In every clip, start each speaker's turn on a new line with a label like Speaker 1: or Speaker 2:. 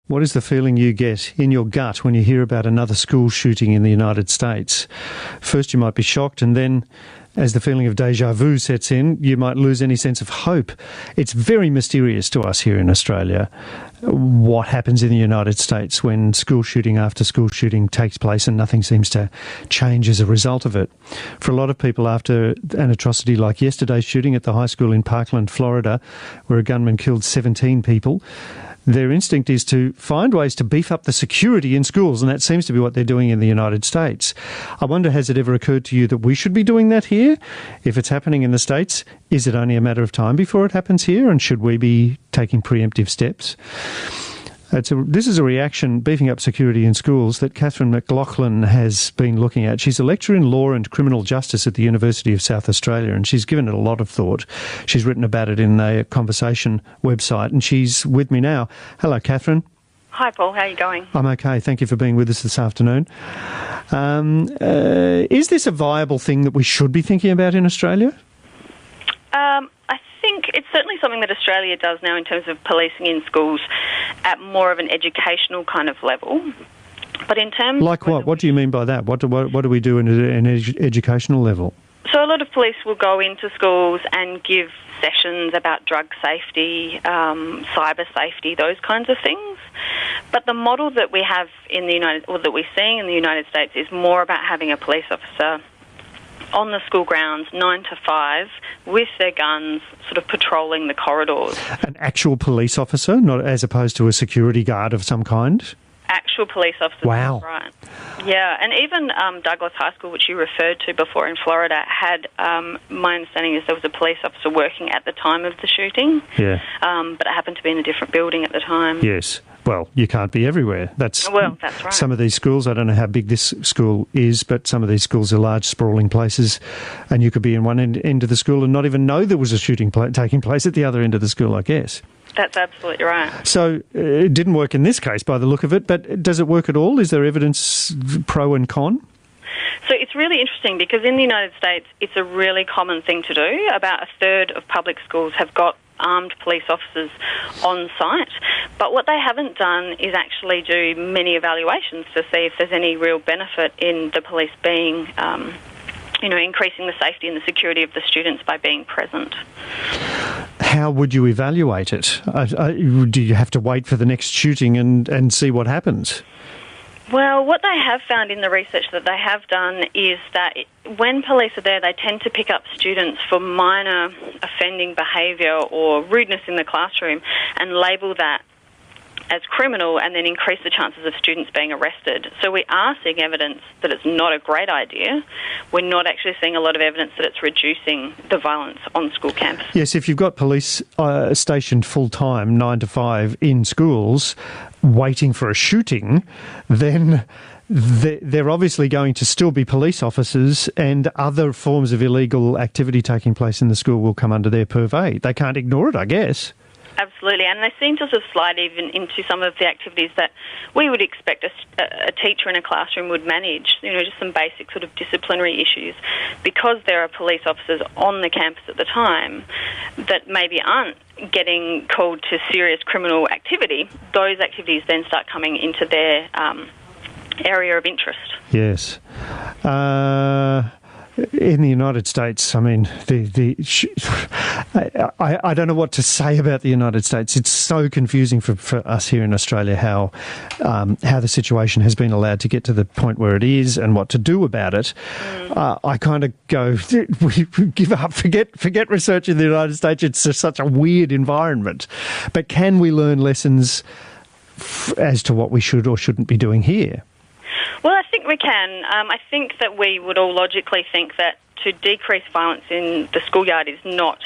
Speaker 1: What is the feeling you get in your gut when you hear about another school shooting in the United States? First, you might be shocked, and then, as the feeling of déjà vu sets in, you might lose any sense of hope. It's very mysterious to us here in Australia what happens in the United States when school shooting after school shooting takes place and nothing seems to change as a result of it. For a lot of people, after an atrocity like yesterday's shooting at the high school in Parkland, Florida, where a gunman killed 17 people, their instinct is to find ways to beef up the security in schools, and that seems to be what they're doing in the United States. I wonder, has it ever occurred to you that we should be doing that here? If it's happening in the States, is it only a matter of time before it happens here, and should we be taking preemptive steps? This is a reaction, beefing up security in schools, that Katherine McLachlan has been looking at. She's a lecturer in law and criminal justice at the University of South Australia, and she's given it a lot of thought. She's written about it in a conversation website, and she's with me now. Hello, Katherine.
Speaker 2: Hi, Paul. How are you going?
Speaker 1: I'm okay. Thank you for being with us this afternoon. Is this a viable thing that we should be thinking about in Australia?
Speaker 2: I think it's certainly something that Australia does now in terms of policing in schools at more of an educational kind of level. But in terms
Speaker 1: like what? What do you mean by that? What do we do in an educational level?
Speaker 2: So a lot of police will go into schools and give sessions about drug safety, cyber safety, those kinds of things. But the model that we have in the that we're seeing in the United States is more about having a police officer on the school grounds, 9 to 5, with their guns, sort of patrolling the corridors.
Speaker 1: An actual police officer, not as opposed to a security guard of some kind?
Speaker 2: Actual police officers.
Speaker 1: Wow.
Speaker 2: Right. Yeah, and even Douglas High School, which you referred to before in Florida, had, my understanding is there was a police officer working at the time of the shooting.
Speaker 1: Yeah.
Speaker 2: But it happened to be in a different building at the time.
Speaker 1: Yes. Well, you can't be everywhere. That's right. Some of these schools, I don't know how big this school is, but some of these schools are large, sprawling places, and you could be in one end of the school and not even know there was a shooting taking place at the other end of the school, I guess.
Speaker 2: That's absolutely right.
Speaker 1: So it didn't work in this case by the look of it, but does it work at all? Is there evidence pro and con?
Speaker 2: So it's really interesting because in the United States, it's a really common thing to do. About a third of public schools have got armed police officers on site. But what they haven't done is actually do many evaluations to see if there's any real benefit in the police being, increasing the safety and the security of the students by being present.
Speaker 1: How would you evaluate it? Do you have to wait for the next shooting and see what happens?
Speaker 2: Well, what they have found in the research that they have done is that when police are there, they tend to pick up students for minor offending behaviour or rudeness in the classroom and label that as criminal and then increase the chances of students being arrested. So we are seeing evidence that it's not a great idea. We're not actually seeing a lot of evidence that it's reducing the violence on school campuses. Yes,
Speaker 1: if you've got police stationed full-time, 9 to 5, in schools, waiting for a shooting, then they're obviously going to still be police officers, and other forms of illegal activity taking place in the school will come under their purvey. They can't ignore it, I guess.
Speaker 2: Absolutely, and they seem to sort of slide even into some of the activities that we would expect a teacher in a classroom would manage, just some basic sort of disciplinary issues. Because there are police officers on the campus at the time that maybe aren't getting called to serious criminal activity, those activities then start coming into their area of interest.
Speaker 1: Yes. In the United States, I mean, I don't know what to say about the United States. It's so confusing for us here in Australia how the situation has been allowed to get to the point where it is and what to do about it. I kind of go, we give up, forget research in the United States. It's just such a weird environment. But can we learn lessons as to what we should or shouldn't be doing here?
Speaker 2: Well, I think we can. I think that we would all logically think that to decrease violence in the schoolyard is not,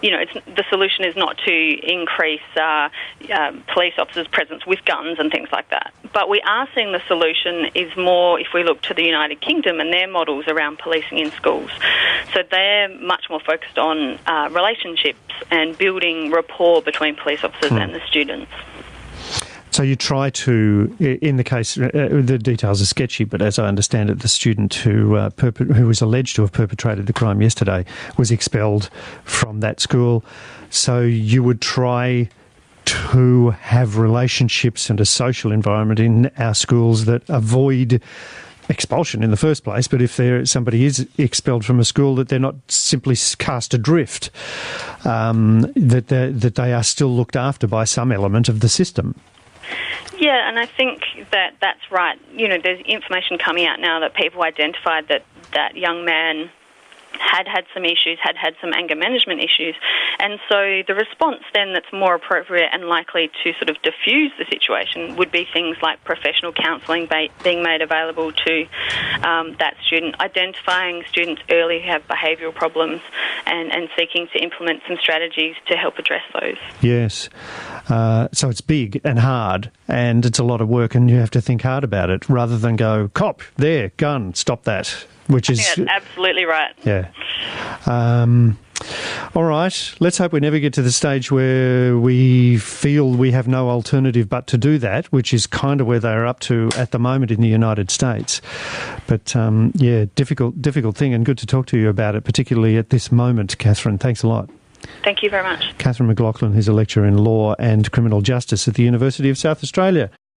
Speaker 2: the solution is not to increase police officers' presence with guns and things like that. But we are seeing the solution is more if we look to the United Kingdom and their models around policing in schools. So they're much more focused on relationships and building rapport between police officers and the students.
Speaker 1: So you try to, in the case, the details are sketchy, but as I understand it, the student who was alleged to have perpetrated the crime yesterday was expelled from that school. So you would try to have relationships and a social environment in our schools that avoid expulsion in the first place, but if somebody is expelled from a school, that they're not simply cast adrift, that they are still looked after by some element of the system.
Speaker 2: Yeah, and I think that that's right. You know, there's information coming out now that people identified that young man had some issues, had some anger management issues. And so the response then that's more appropriate and likely to sort of diffuse the situation would be things like professional counselling being made available to that student, identifying students early who have behavioural problems and seeking to implement some strategies to help address those. Yes.
Speaker 1: So it's big and hard and it's a lot of work and you have to think hard about it rather than go, cop, there, gun, stop that. I think that's
Speaker 2: absolutely right.
Speaker 1: Yeah. All right. Let's hope we never get to the stage where we feel we have no alternative but to do that, which is kind of where they're up to at the moment in the United States. But, difficult thing, and good to talk to you about it, particularly at this moment, Katherine. Thanks a lot.
Speaker 2: Thank you very much.
Speaker 1: Katherine McLachlan, who's a lecturer in law and criminal justice at the University of South Australia.